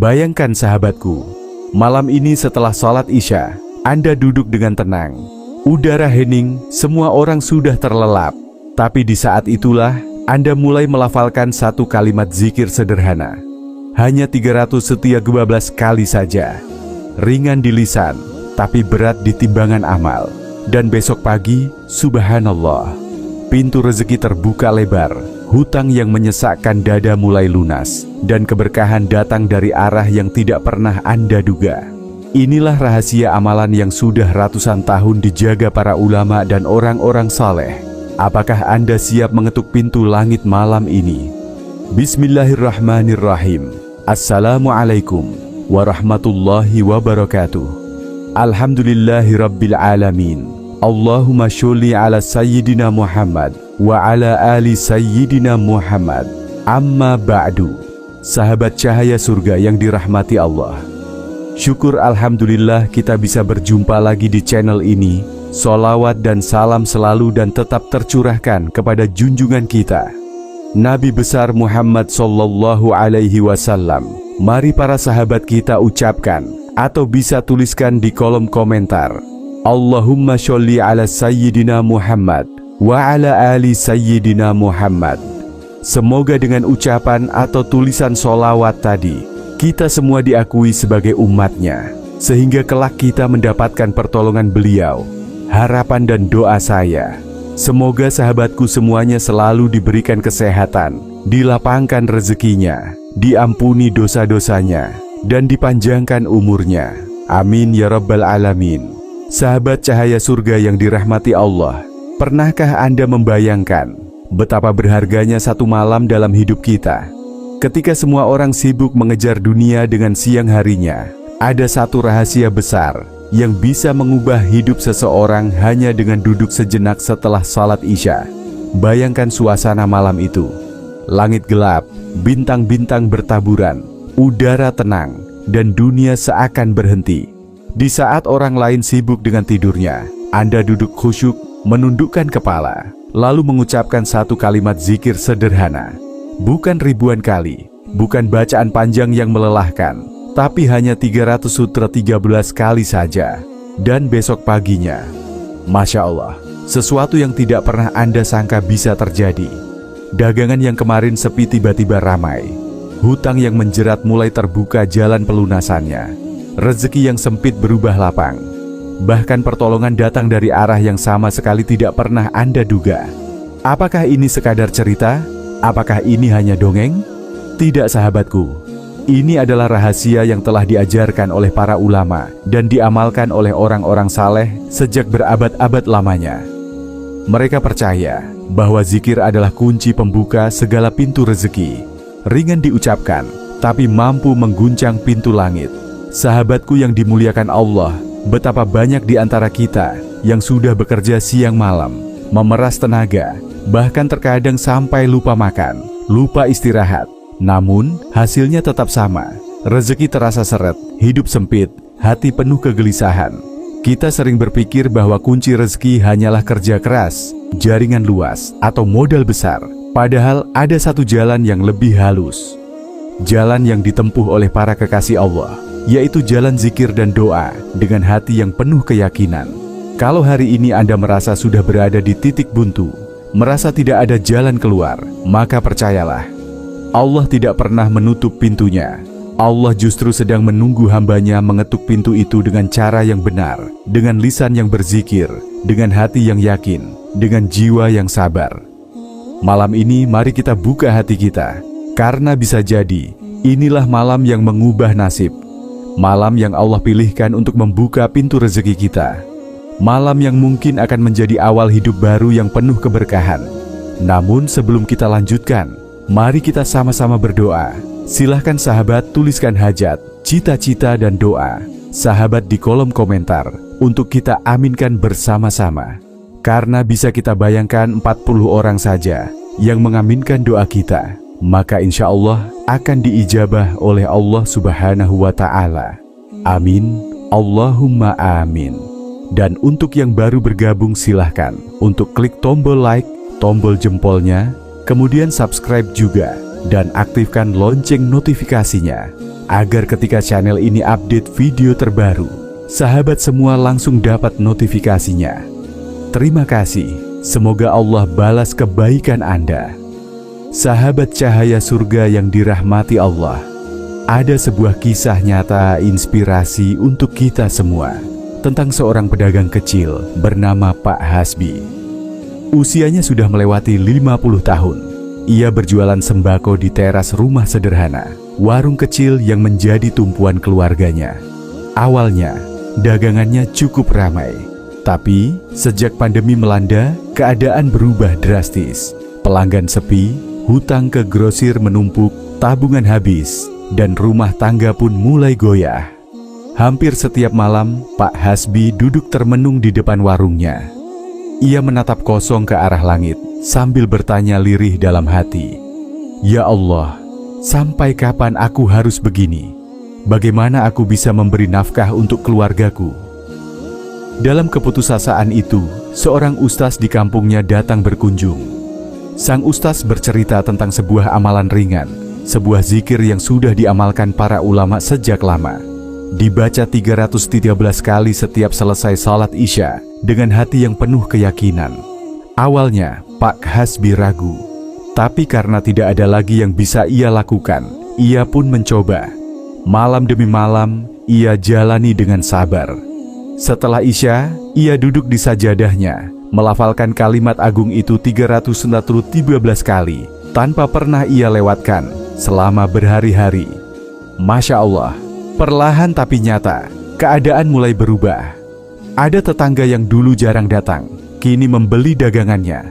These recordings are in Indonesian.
Bayangkan sahabatku, malam ini setelah sholat Isya, Anda duduk dengan tenang. Udara hening, semua orang sudah terlelap. Tapi di saat itulah, Anda mulai melafalkan satu kalimat zikir sederhana. Hanya 312 kali saja. Ringan di lisan, tapi berat di timbangan amal. Dan besok pagi, subhanallah, pintu rezeki terbuka lebar, hutang yang menyesakkan dada mulai lunas, dan keberkahan datang dari arah yang tidak pernah Anda duga. Inilah rahasia amalan yang sudah ratusan tahun dijaga para ulama dan orang-orang saleh. Apakah Anda siap mengetuk pintu langit malam ini? Bismillahirrahmanirrahim. Assalamualaikum warahmatullahi wabarakatuh. Alhamdulillahirabbil alamin. Allahumma sholli ala sayyidina Muhammad wa ala ali sayyidina Muhammad. Amma ba'du. Sahabat cahaya surga yang dirahmati Allah, syukur alhamdulillah kita bisa berjumpa lagi di channel ini. Sholawat dan salam selalu dan tetap tercurahkan kepada junjungan kita, Nabi besar Muhammad Sallallahu Alaihi Wasallam. Mari para sahabat kita ucapkan atau bisa tuliskan di kolom komentar, Allahumma sholli ala sayyidina Muhammad wa ala ali sayyidina Muhammad. Semoga dengan ucapan atau tulisan sholawat tadi, kita semua diakui sebagai umatnya, sehingga kelak kita mendapatkan pertolongan beliau. Harapan dan doa saya, semoga sahabatku semuanya selalu diberikan kesehatan, dilapangkan rezekinya, diampuni dosa-dosanya, dan dipanjangkan umurnya. Amin ya rabbal alamin. Sahabat cahaya surga yang dirahmati Allah, pernahkah Anda membayangkan betapa berharganya satu malam dalam hidup kita? Ketika semua orang sibuk mengejar dunia dengan siang harinya, ada satu rahasia besar yang bisa mengubah hidup seseorang hanya dengan duduk sejenak setelah salat Isya. Bayangkan suasana malam itu. Langit gelap, bintang-bintang bertaburan, udara tenang, dan dunia seakan berhenti. Di saat orang lain sibuk dengan tidurnya, Anda duduk khusyuk, menundukkan kepala, lalu mengucapkan satu kalimat zikir sederhana. Bukan ribuan kali, bukan bacaan panjang yang melelahkan, tapi hanya 313 kali saja. Dan besok paginya, Masya Allah, sesuatu yang tidak pernah Anda sangka bisa terjadi. Dagangan yang kemarin sepi tiba-tiba ramai. Hutang yang menjerat mulai terbuka jalan pelunasannya. Rezeki yang sempit berubah lapang. Bahkan pertolongan datang dari arah yang sama sekali tidak pernah Anda duga. Apakah ini sekadar cerita? Apakah ini hanya dongeng? Tidak sahabatku. Ini adalah rahasia yang telah diajarkan oleh para ulama dan diamalkan oleh orang-orang saleh sejak berabad-abad lamanya. Mereka percaya bahwa zikir adalah kunci pembuka segala pintu rezeki. Ringan diucapkan, tapi mampu mengguncang pintu langit. Sahabatku yang dimuliakan Allah, betapa banyak di antara kita yang sudah bekerja siang malam, memeras tenaga, bahkan terkadang sampai lupa makan, lupa istirahat. Namun, hasilnya tetap sama. Rezeki terasa seret, hidup sempit, hati penuh kegelisahan. Kita sering berpikir bahwa kunci rezeki hanyalah kerja keras, jaringan luas, atau modal besar. Padahal ada satu jalan yang lebih halus. Jalan yang ditempuh oleh para kekasih Allah, yaitu jalan zikir dan doa dengan hati yang penuh keyakinan. Kalau hari ini Anda merasa sudah berada di titik buntu, merasa tidak ada jalan keluar, maka percayalah, Allah tidak pernah menutup pintunya. Allah justru sedang menunggu hambanya mengetuk pintu itu dengan cara yang benar, dengan lisan yang berzikir, dengan hati yang yakin, dengan jiwa yang sabar. Malam ini mari kita buka hati kita, karena bisa jadi inilah malam yang mengubah nasib. Malam yang Allah pilihkan untuk membuka pintu rezeki kita. Malam yang mungkin akan menjadi awal hidup baru yang penuh keberkahan. Namun sebelum kita lanjutkan, mari kita sama-sama berdoa. Silahkan sahabat tuliskan hajat, cita-cita dan doa sahabat di kolom komentar untuk kita aminkan bersama-sama. Karena bisa kita bayangkan 40 orang saja yang mengaminkan doa kita, maka insya Allah akan diijabah oleh Allah Subhanahu wa Ta'ala. Amin, Allahumma amin. Dan untuk yang baru bergabung silahkan untuk klik tombol like, tombol jempolnya, kemudian subscribe juga, dan aktifkan lonceng notifikasinya. agar ketika channel ini update video terbaru, sahabat semua langsung dapat notifikasinya. Terima kasih, semoga Allah balas kebaikan Anda. Sahabat cahaya surga yang dirahmati Allah, ada sebuah kisah nyata inspirasi untuk kita semua tentang seorang pedagang kecil bernama Pak Hasbi. Usianya sudah melewati 50 tahun. Ia berjualan sembako di teras rumah sederhana, warung kecil yang menjadi tumpuan keluarganya. Awalnya, dagangannya cukup ramai. Tapi, sejak pandemi melanda, keadaan berubah drastis. Pelanggan sepi, hutang ke grosir menumpuk, tabungan habis, dan rumah tangga pun mulai goyah. Hampir setiap malam, Pak Hasbi duduk termenung di depan warungnya. Ia menatap kosong ke arah langit, sambil bertanya lirih dalam hati, "Ya Allah, sampai kapan aku harus begini? Bagaimana aku bisa memberi nafkah untuk keluargaku?" Dalam keputusasaan itu, seorang ustaz di kampungnya datang berkunjung. Sang ustaz bercerita tentang sebuah amalan ringan, sebuah zikir yang sudah diamalkan para ulama sejak lama. Dibaca 313 kali setiap selesai salat Isya dengan hati yang penuh keyakinan. Awalnya, Pak Hasbi ragu, tapi karena tidak ada lagi yang bisa ia lakukan, ia pun mencoba. Malam demi malam, ia jalani dengan sabar. Setelah Isya, ia duduk di sajadahnya, melafalkan kalimat agung itu 313 kali, tanpa pernah ia lewatkan, selama berhari-hari. Masya Allah, perlahan tapi nyata, keadaan mulai berubah. Ada tetangga yang dulu jarang datang, kini membeli dagangannya.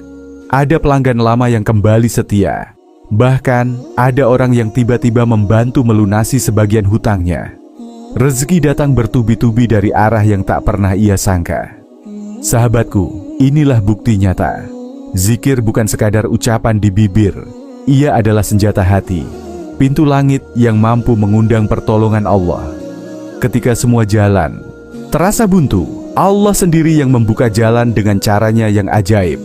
Ada pelanggan lama yang kembali setia. Bahkan, ada orang yang tiba-tiba membantu melunasi sebagian hutangnya. Rezeki datang bertubi-tubi dari arah yang tak pernah ia sangka. Sahabatku, inilah bukti nyata. Zikir bukan sekadar ucapan di bibir. Ia adalah senjata hati, pintu langit yang mampu mengundang pertolongan Allah. Ketika semua jalan terasa buntu, Allah sendiri yang membuka jalan dengan caranya yang ajaib.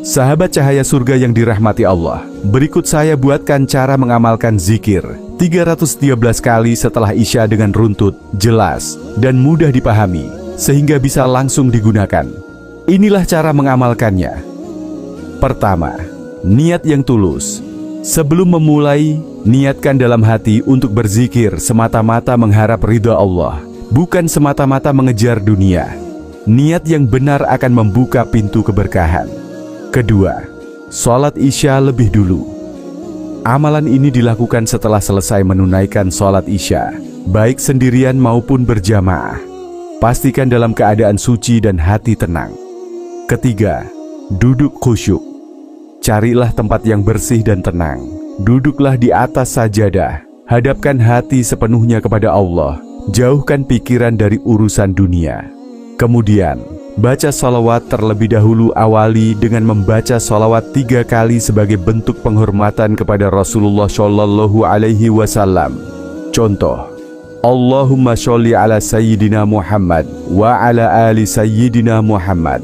Sahabat cahaya surga yang dirahmati Allah, berikut saya buatkan cara mengamalkan zikir 313 kali setelah Isya dengan runtut, jelas, dan mudah dipahami, sehingga bisa langsung digunakan. Inilah cara mengamalkannya. Pertama, niat yang tulus. Sebelum memulai, niatkan dalam hati untuk berzikir semata-mata mengharap ridha Allah, bukan semata-mata mengejar dunia. Niat yang benar akan membuka pintu keberkahan. Kedua, sholat Isya lebih dulu. Amalan ini dilakukan setelah selesai menunaikan sholat Isya, baik sendirian maupun berjamaah. Pastikan dalam keadaan suci dan hati tenang. Ketiga, duduk khusyuk. Carilah tempat yang bersih dan tenang. Duduklah di atas sajadah. Hadapkan hati sepenuhnya kepada Allah. Jauhkan pikiran dari urusan dunia. Kemudian, baca sholawat terlebih dahulu. Awali dengan membaca sholawat 3 kali sebagai bentuk penghormatan kepada Rasulullah Shallallahu Alaihi Wasallam. Contoh, Allahumma sholli ala Sayyidina Muhammad wa ala ali Sayyidina Muhammad.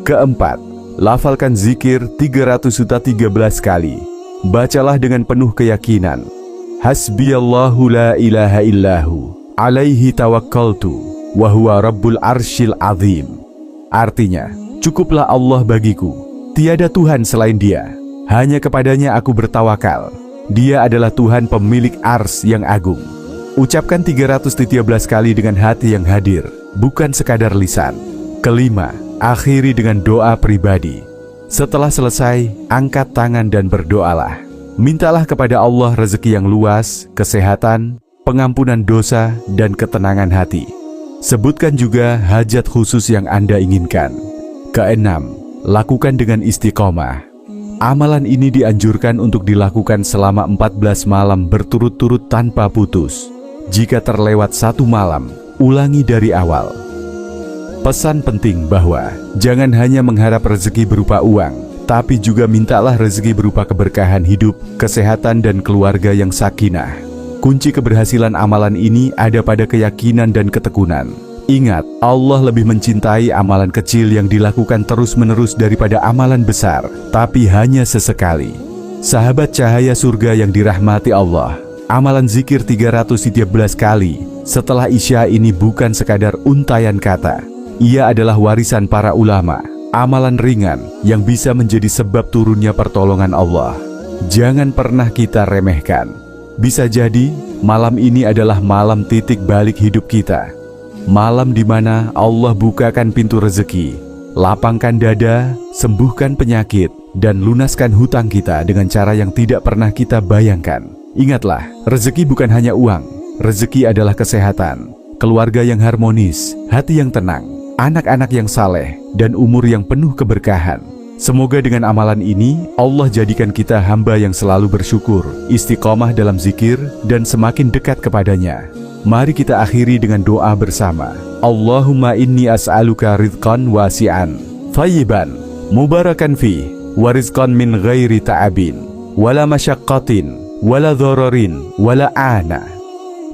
Keempat, lafalkan zikir 313 kali. Bacalah dengan penuh keyakinan. Hasbiyallahu la ilaha illahu, alaihi tawakkaltu, wa huwa rabbul arsyil azim. Artinya, cukuplah Allah bagiku, tiada Tuhan selain Dia. Hanya kepadanya aku bertawakal. Dia adalah Tuhan pemilik ars yang agung. Ucapkan 313 kali dengan hati yang hadir, bukan sekadar lisan. Kelima, akhiri dengan doa pribadi. Setelah selesai, angkat tangan dan berdoalah. Mintalah kepada Allah rezeki yang luas, kesehatan, pengampunan dosa, dan ketenangan hati. Sebutkan juga hajat khusus yang Anda inginkan. Keenam, lakukan dengan istiqomah. Amalan ini dianjurkan untuk dilakukan selama 14 malam berturut-turut tanpa putus. Jika terlewat 1 malam, ulangi dari awal. Pesan penting bahwa jangan hanya mengharap rezeki berupa uang, tapi juga mintalah rezeki berupa keberkahan hidup, kesehatan, dan keluarga yang sakinah. Kunci keberhasilan amalan ini ada pada keyakinan dan ketekunan. Ingat, Allah lebih mencintai amalan kecil yang dilakukan terus-menerus daripada amalan besar, tapi hanya sesekali. Sahabat cahaya surga yang dirahmati Allah, Amalan zikir 313 kali setelah Isya ini bukan sekadar untayan kata. Ia adalah warisan para ulama, amalan ringan yang bisa menjadi sebab turunnya pertolongan Allah. Jangan pernah kita remehkan. Bisa jadi malam ini adalah malam titik balik hidup kita. Malam di mana Allah bukakan pintu rezeki, lapangkan dada, sembuhkan penyakit, dan lunaskan hutang kita dengan cara yang tidak pernah kita bayangkan. Ingatlah, rezeki bukan hanya uang. Rezeki adalah kesehatan, keluarga yang harmonis, hati yang tenang, anak-anak yang saleh, dan umur yang penuh keberkahan. Semoga dengan amalan ini, Allah jadikan kita hamba yang selalu bersyukur, istiqomah dalam zikir, dan semakin dekat kepadanya. Mari kita akhiri dengan doa bersama. Allahumma inni as'aluka rizqan wasi'an, thayyiban, mubarakan fi, wa rizqan min ghairi ta'abin, wala masyaqqatin, wala dhararin, wala ana.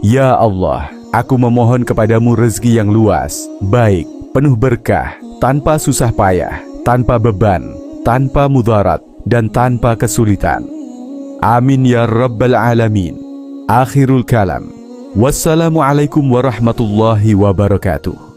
Ya Allah, aku memohon kepadamu rezeki yang luas, baik, penuh berkah, tanpa susah payah, tanpa beban, tanpa mudarat, dan tanpa kesulitan. Amin ya Rabbal Alamin. Akhirul kalam. Wassalamualaikum warahmatullahi wabarakatuh.